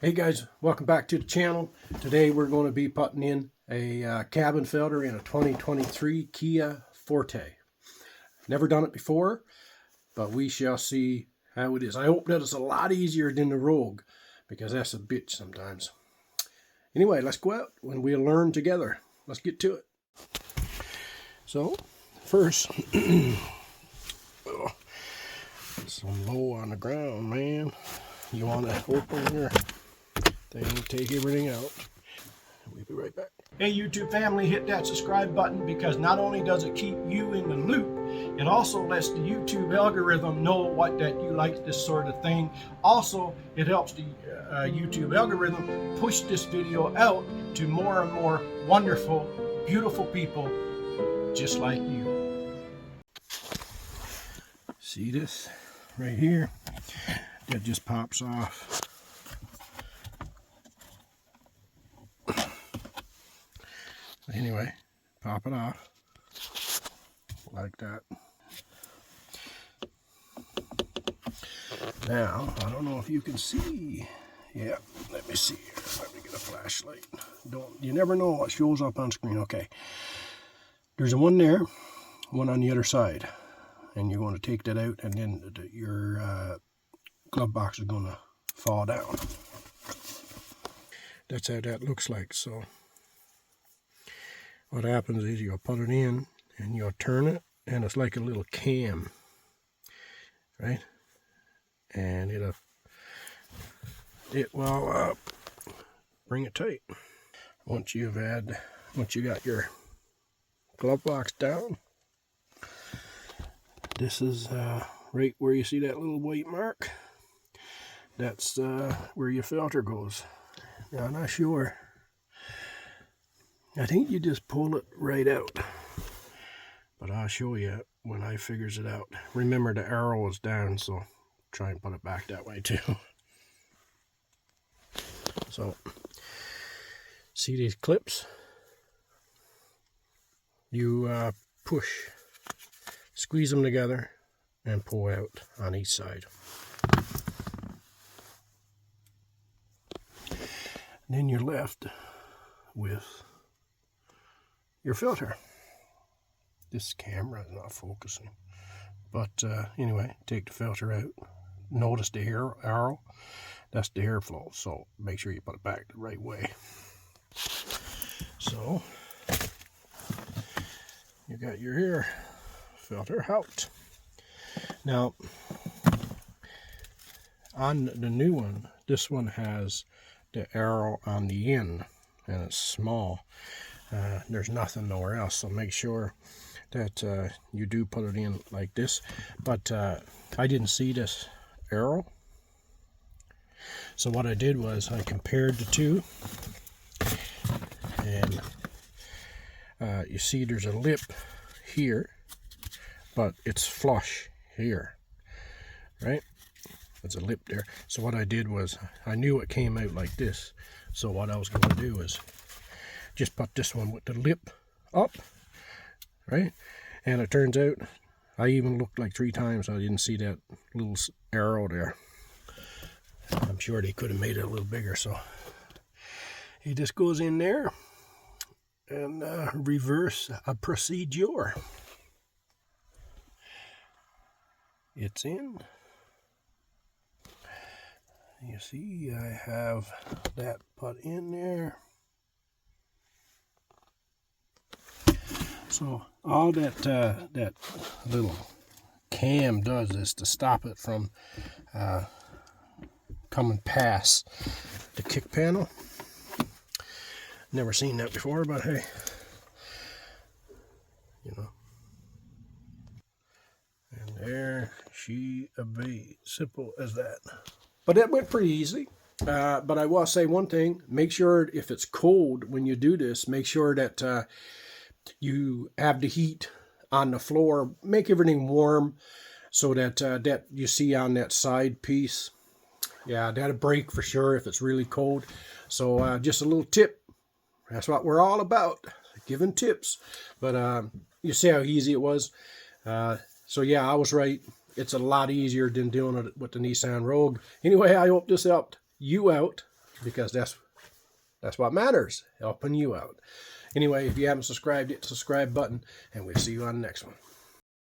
Hey guys, welcome back to the channel. Today we're going to be putting in a cabin filter in a 2023 Kia Forte. Never done it before, but we shall see how it is. I hope that it's a lot easier than the Rogue, because that's a bitch sometimes. Anyway, let's go out and we'll learn together. Let's get to it. So, first, some low on the ground, man. You want to open your thing, take everything out. We'll be right back. Hey YouTube family, hit that subscribe button, because not only does it keep you in the loop, it also lets the YouTube algorithm know that you like this sort of thing. Also, it helps the YouTube algorithm push this video out to more and more wonderful, beautiful people just like you. See this right here? That just pops off. Anyway, pop it off like that. Now, I don't know if you can see. Yeah, let me see here. Let me get a flashlight. You never know what shows up on screen. Okay, there's a one there, one on the other side, and you're going to take that out, and then your glove box is going to fall down. That's how that looks like. So what happens is you'll put it in and you'll turn it, and it's like a little cam, right? And it will bring it tight. Once you got your glove box down, this is right where you see that little white mark. That's where your filter goes. Now, I'm not sure. I think you just pull it right out, but I'll show you when I figures it out. Remember, the arrow is down, so try and put it back that way too. So, see these clips? You squeeze them together and pull out on each side. And then you're left with your filter. This camera is not focusing, but anyway, take the filter out. Notice the arrow, that's the airflow, so make sure you put it back the right way. So you got your air filter out. Now on the new one, this one has the arrow on the end, and it's small. There's nothing nowhere else, so make sure that you do put it in like this. But I didn't see this arrow, so what I did was I compared the two, and you see there's a lip here, but it's flush here, right? There's a lip there. So what I did was, I knew it came out like this, so what I was going to do is just put this one with the lip up, right? And it turns out I even looked like 3 times. I didn't see that little arrow there. I'm sure they could have made it a little bigger. So it just goes in there and reverse a procedure. It's in. You see, I have that put in there. So all that little cam does is to stop it from coming past the kick panel. Never seen that before, but hey, you know. And there she obeys. Simple as that. But that went pretty easy. But I will say one thing: make sure if it's cold when you do this, make sure that you have the heat on the floor. Make everything warm, so that that you see on that side piece, yeah, that'll break for sure if it's really cold. So just a little tip. That's what we're all about, giving tips. But you see how easy it was. So yeah, I was right. It's a lot easier than doing it with the Nissan Rogue. Anyway, I hope this helped you out. because that's what matters, helping you out. Anyway, if you haven't subscribed, hit the subscribe button, and we'll see you on the next one.